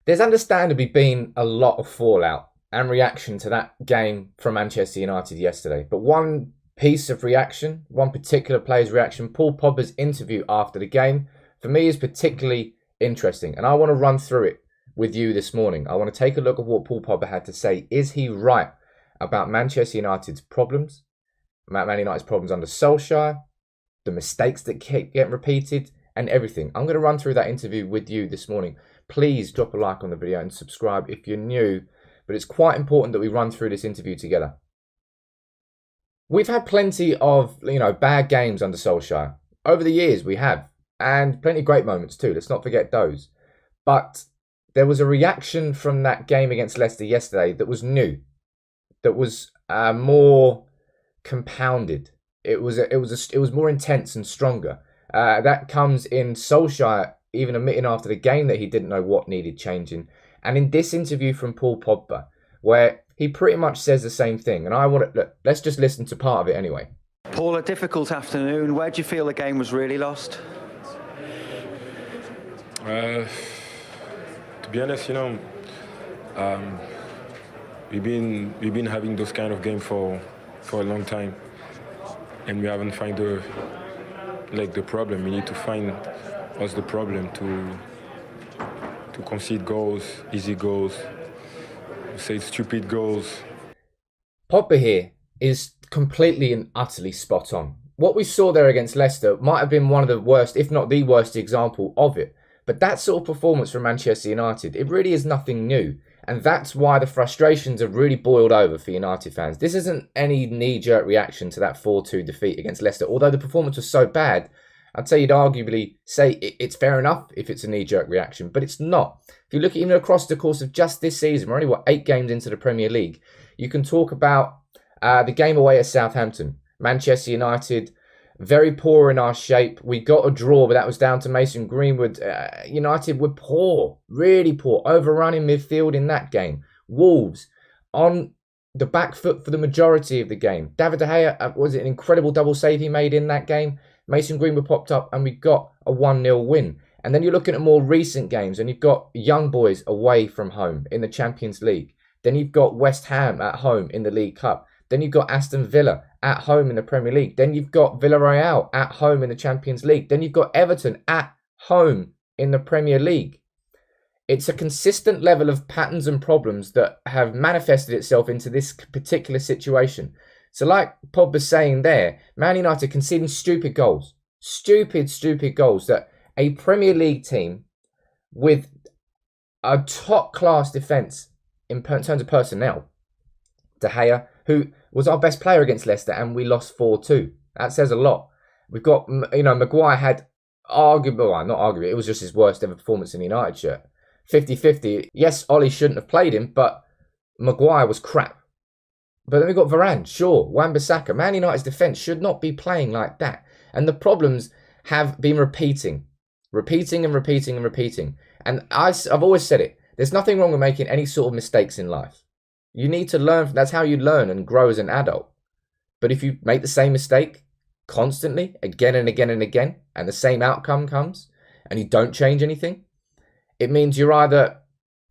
There's understandably been a lot of fallout and reaction to that game from Manchester United yesterday. But one piece of reaction, one particular player's reaction, Paul Pogba's interview after the game, for me is particularly interesting. And I want to run through it with you this morning. I want to take a look at what Paul Pogba had to say. Is he right about Manchester United's problems? Man United's problems under Solskjaer, the mistakes that keep getting repeated, and everything. I'm going to run through that interview with you this morning. Please drop a like on the video and subscribe if you're new. But it's quite important that we run through this interview together. We've had plenty of, bad games under Solskjaer. Over the years, we have. And plenty of great moments too. Let's not forget those. But there was a reaction from that game against Leicester yesterday that was new. That was more compounded. It was more intense and stronger. That comes in Solskjaer even admitting after the game that he didn't know what needed changing. And in this interview from Paul Pogba, where he pretty much says the same thing. And let's just listen to part of it anyway. Paul, a difficult afternoon. Where do you feel the game was really lost? To be honest, we've been having those kind of games for a long time, and we haven't found the problem. We need to find what's the problem to concede goals, easy goals, say stupid goals. Pogba here is completely and utterly spot on. What we saw there against Leicester might have been one of the worst, if not the worst example of it. But that sort of performance from Manchester United, it really is nothing new. And that's why the frustrations have really boiled over for United fans. This isn't any knee-jerk reaction to that 4-2 defeat against Leicester. Although the performance was so bad, I'd say you'd arguably say it's fair enough if it's a knee-jerk reaction. But it's not. If you look at even across the course of just this season, we're only, 8 games into the Premier League. You can talk about the game away at Southampton. Manchester United, very poor in our shape. We got a draw, but that was down to Mason Greenwood. United were poor, really poor, overrunning midfield in that game. Wolves on the back foot for the majority of the game. David De Gea, was it an incredible double save he made in that game? Mason Greenwood popped up and we got a 1-0 win. And then you're looking at more recent games and you've got Young Boys away from home in the Champions League. Then you've got West Ham at home in the League Cup. Then you've got Aston Villa at home in the Premier League. Then you've got Villarreal at home in the Champions League. Then you've got Everton at home in the Premier League. It's a consistent level of patterns and problems that have manifested itself into this particular situation. So like Pogba's saying there, Man United conceding stupid goals. Stupid goals that a Premier League team with a top-class defence in terms of personnel, De Gea, who was our best player against Leicester, and we lost 4-2. That says a lot. We've got, Maguire had arguably, it was just his worst ever performance in the United shirt. 50-50. Yes, Ollie shouldn't have played him, but Maguire was crap. But then we've got Varane, Shaw, Wan-Bissaka. Man United's defence should not be playing like that. And the problems have been repeating. And I've always said it. There's nothing wrong with making any sort of mistakes in life. You need to learn. That's how you learn and grow as an adult. But if you make the same mistake constantly, again and again and again, and the same outcome comes, and you don't change anything, it means you're either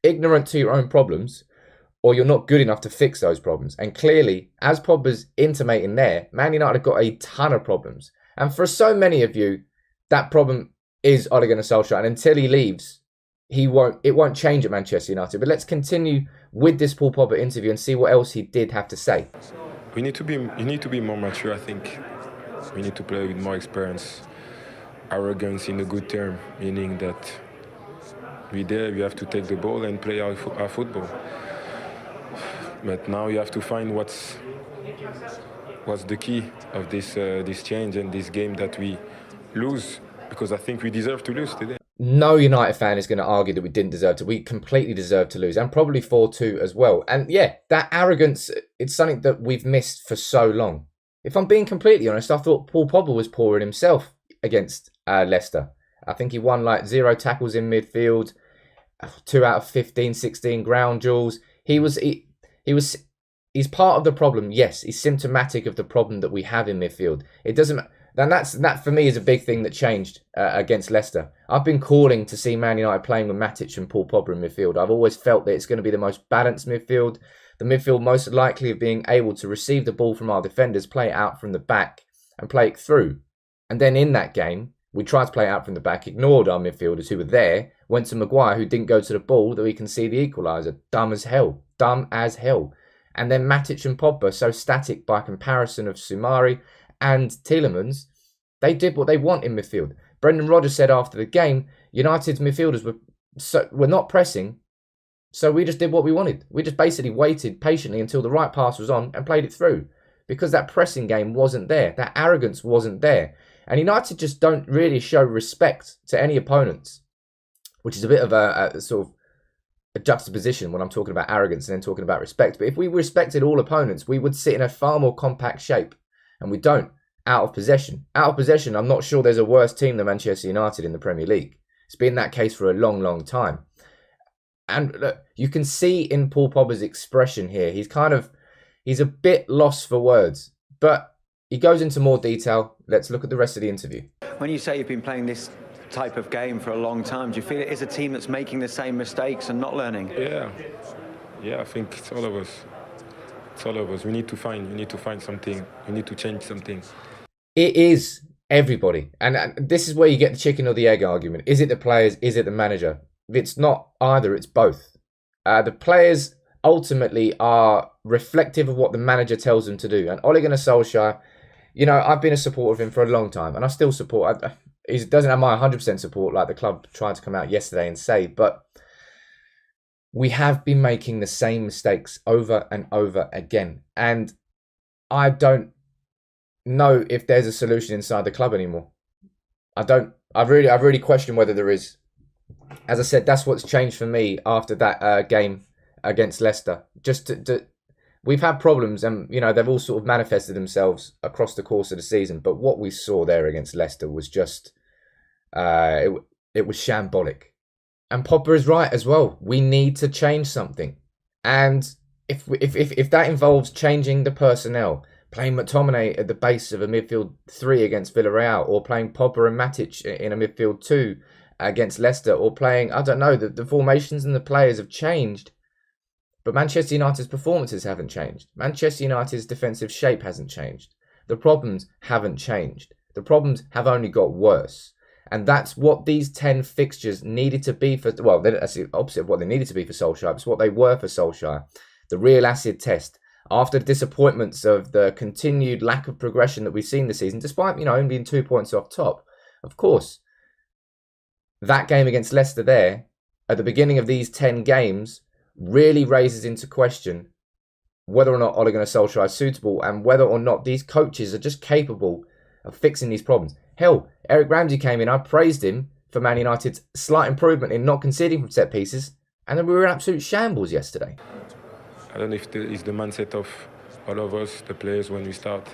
ignorant to your own problems or you're not good enough to fix those problems. And clearly, as Pogba's intimating there, Man United have got a ton of problems. And for so many of you, that problem is Ole Gunnar Solskjaer. And until he leaves, it won't change at Manchester United. But let's continue with this Paul Pogba interview and see what else he did have to say. You need to be more mature, I think. We need to play with more experience. Arrogance in a good term, meaning that we have to take the ball and play our football. But now you have to find what's the key of this change and this game that we lose, because I think we deserve to lose today. No United fan is going to argue that we didn't deserve to. We completely deserved to lose, and probably 4-2 as well. And yeah, that arrogance, it's something that we've missed for so long. If I'm being completely honest, I thought Paul Pogba was poor in himself against Leicester. I think he won 0 tackles in midfield, 2 out of 15, 16 ground duels. He's part of the problem. Yes, he's symptomatic of the problem that we have in midfield. It doesn't. Then that for me is a big thing that changed against Leicester. I've been calling to see Man United playing with Matic and Paul Pogba in midfield. I've always felt that it's going to be the most balanced midfield, the midfield most likely of being able to receive the ball from our defenders, play it out from the back and play it through. And then in that game, we tried to play it out from the back, ignored our midfielders who were there, went to Maguire who didn't go to the ball that we can see the equaliser. Dumb as hell. Dumb as hell. And then Matic and Pogba, so static by comparison of Soumare and Tielemans, they did what they want in midfield. Brendan Rodgers said after the game, United's midfielders were not pressing, so we just did what we wanted. We just basically waited patiently until the right pass was on and played it through, because that pressing game wasn't there. That arrogance wasn't there. And United just don't really show respect to any opponents, which is a bit of a sort of a juxtaposition when I'm talking about arrogance and then talking about respect. But if we respected all opponents, we would sit in a far more compact shape. And we don't. Out of possession. Out of possession, I'm not sure there's a worse team than Manchester United in the Premier League. It's been that case for a long, long time. And look, you can see in Paul Pogba's expression here, he's a bit lost for words. But he goes into more detail. Let's look at the rest of the interview. When you say you've been playing this type of game for a long time, do you feel it is a team that's making the same mistakes and not learning? Yeah, I think it's all of us. It's all of us. You need to find something. You need to change something. It is everybody. And this is where you get the chicken or the egg argument. Is it the players? Is it the manager? It's not either. It's both. The players ultimately are reflective of what the manager tells them to do. And Ole Gunnar Solskjaer, I've been a supporter of him for a long time. And I still support. He doesn't have my 100% support like the club tried to come out yesterday and say. But we have been making the same mistakes over and over again. And I don't know if there's a solution inside the club anymore. I've really questioned whether there is. As I said, that's what's changed for me after that game against Leicester. We've had problems and, they've all sort of manifested themselves across the course of the season. But what we saw there against Leicester was just, it was shambolic. And Pogba is right as well. We need to change something. And if that involves changing the personnel, playing McTominay at the base of a midfield 3 against Villarreal, or playing Pogba and Matic in a midfield 2 against Leicester, or playing, I don't know, the formations and the players have changed. But Manchester United's performances haven't changed. Manchester United's defensive shape hasn't changed. The problems haven't changed. The problems have only got worse. And that's what these 10 fixtures needed to be for... Well, that's the opposite of what they needed to be for Solskjaer. It's what they were for Solskjaer. The real acid test. After the disappointments of the continued lack of progression that we've seen this season, despite, only being 2 points off top, of course, that game against Leicester there, at the beginning of these 10 games, really raises into question whether or not Ole Gunnar Solskjaer is suitable and whether or not these coaches are just capable of fixing these problems. Hell, Eric Ramsey came in, I praised him for Man United's slight improvement in not conceding from set pieces, and then we were in absolute shambles yesterday. I don't know if it's the mindset of all of us, the players, when we start.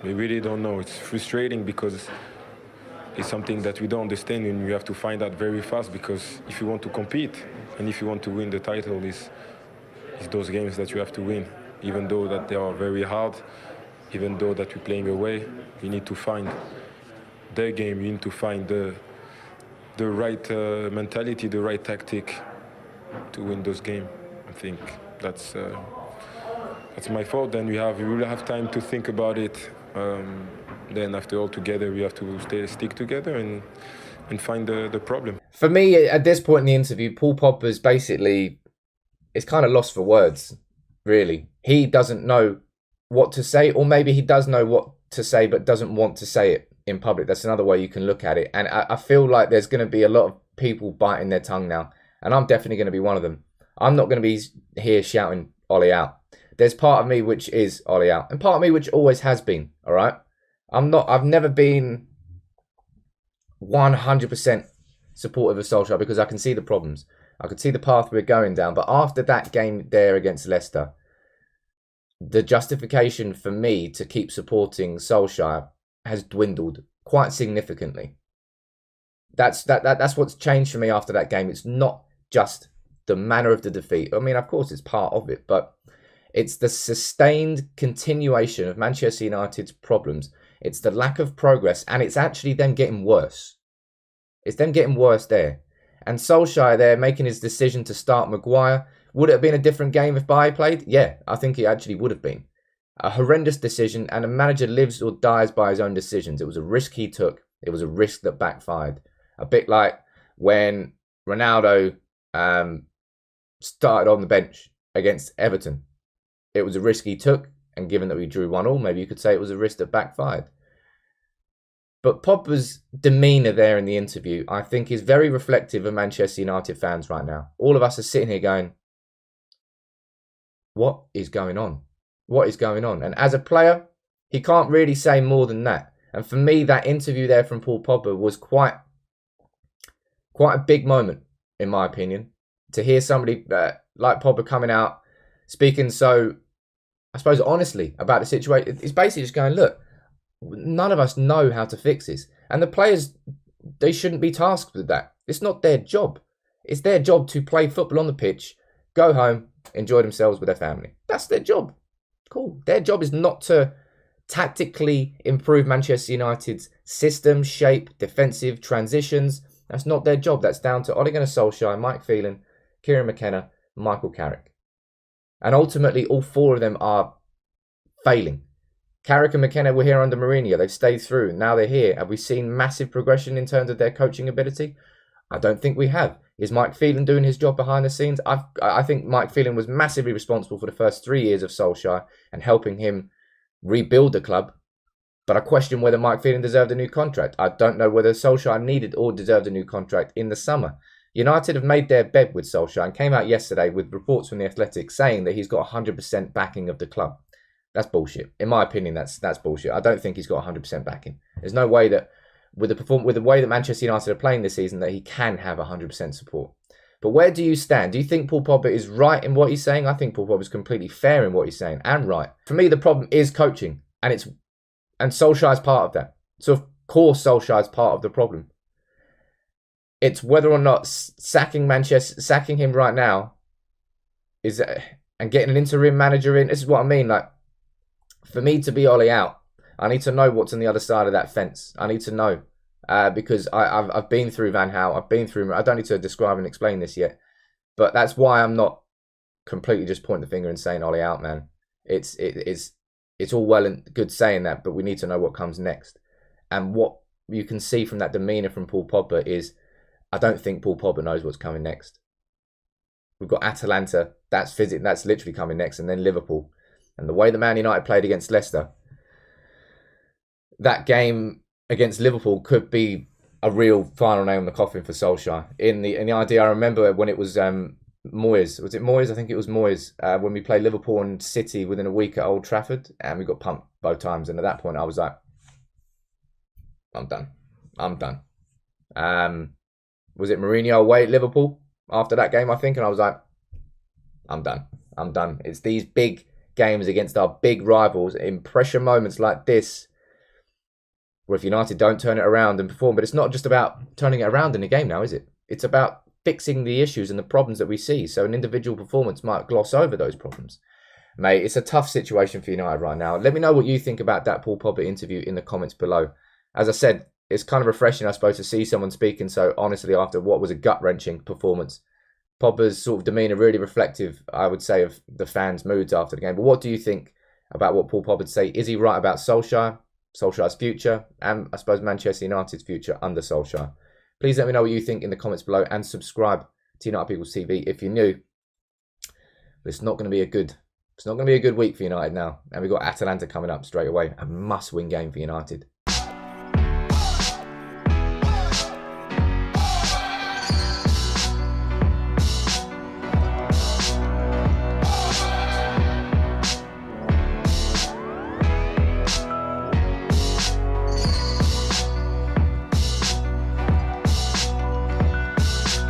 We really don't know. It's frustrating because it's something that we don't understand, and we have to find out very fast, because if you want to compete and if you want to win the title, it's those games that you have to win. Even though that they are very hard, even though that we're playing away, you need to find the game, you need to find the right mentality, the right tactic to win those games. I think that's my fault. Then we will have time to think about it. Then after all together, we have to stick together and find the problem. For me, at this point in the interview, Paul Pogba's basically is kind of lost for words, really. He doesn't know what to say, or maybe he does know what to say but doesn't want to say it in public. That's another way you can look at it. And I feel like there's going to be a lot of people biting their tongue now, and I'm definitely going to be one of them. I'm not going to be here shouting Ollie out. There's part of me which is Ollie out, and part of me which always has been, all right? I've never been 100% supportive of Solskjaer because I can see the problems. I can see the path we're going down. But after that game there against Leicester, the justification for me to keep supporting Solskjaer has dwindled quite significantly. That's what's changed for me after that game. It's not just the manner of the defeat. I mean, of course, it's part of it, but It's the sustained continuation of Manchester United's problems. It's the lack of progress, and it's actually them getting worse. It's them getting worse there. And Solskjaer there making his decision to start Maguire. Would it have been a different game if Bailly played? Yeah, I think it actually would have been. A horrendous decision, and a manager lives or dies by his own decisions. It was a risk he took. It was a risk that backfired. A bit like when Ronaldo started on the bench against Everton. It was a risk he took, and given that we drew 1-1, maybe you could say it was a risk that backfired. But Pogba's demeanour there in the interview, I think, is very reflective of Manchester United fans right now. All of us are sitting here going, what is going on? What is going on? And as a player, he can't really say more than that. And for me, that interview there from Paul Pogba was quite a big moment, in my opinion, to hear somebody like Pogba coming out, speaking so, I suppose, honestly about the situation. It's basically just going, look, none of us know how to fix this. And the players, they shouldn't be tasked with that. It's not their job. It's their job to play football on the pitch, go home, enjoy themselves with their family. That's their job. Cool. Their job is not to tactically improve Manchester United's system, shape, defensive transitions. That's not their job. That's down to Ole Gunnar Solskjaer, Mike Phelan, Kieran McKenna, Michael Carrick. And ultimately, all four of them are failing. Carrick and McKenna were here under Mourinho. They've stayed through. Now they're here. Have we seen massive progression in terms of their coaching ability? I don't think we have. Is Mike Phelan doing his job behind the scenes? I think Mike Phelan was massively responsible for the first 3 years of Solskjaer and helping him rebuild the club. But I question whether Mike Phelan deserved a new contract. I don't know whether Solskjaer needed or deserved a new contract in the summer. United have made their bed with Solskjaer and came out yesterday with reports from The Athletic saying that he's got 100% backing of the club. That's bullshit. In my opinion, that's bullshit. I don't think he's got 100% backing. There's no way that with the way that Manchester United are playing this season that he can have 100% support. But where do you stand? Do you think Paul Pogba is right in what he's saying? I think Paul Pogba is completely fair in what he's saying and right. For me, the problem is coaching, and Solskjaer is part of that. So of course, Solskjaer is part of the problem. It's whether or not sacking him right now and getting an interim manager in. This is what I mean. Like, for me to be Ole out, I need to know what's on the other side of that fence. I need to know because I've been through Van Gaal. I've been through. I don't need to describe and explain this yet, but that's why I'm not completely just pointing the finger and saying Ole out, man. It's all well and good saying that, but we need to know what comes next. And what you can see from that demeanour from Paul Pogba is, I don't think Paul Pogba knows what's coming next. We've got Atalanta. That's literally coming next, and then Liverpool. And the way the Man United played against Leicester, that game against Liverpool could be a real final nail in the coffin for Solskjaer. In the idea, I remember when it was Moyes. Was it Moyes? I think it was Moyes. When we played Liverpool and City within a week at Old Trafford, and we got pumped both times. And at that point, I was like, I'm done. Was it Mourinho away at Liverpool after that game, I think? And I was like, I'm done. It's these big games against our big rivals in pressure moments like this where if United don't turn it around and perform, but it's not just about turning it around in a game now, is it? It's about fixing the issues and the problems that we see. So an individual performance might gloss over those problems. Mate, it's a tough situation for United right now. Let me know what you think about that Paul Pogba interview in the comments below. As I said, it's kind of refreshing, I suppose, to see someone speaking so honestly after what was a gut-wrenching performance. Pogba's sort of demeanour really reflective, I would say, of the fans' moods after the game. But what do you think about what Paul Pogba would say? Is he right about Solskjaer's future, and I suppose Manchester United's future under Solskjaer? Please let me know what you think in the comments below and subscribe to United People's TV if you're new. But it's not going to be a good week for United now. And we've got Atalanta coming up straight away. A must-win game for United.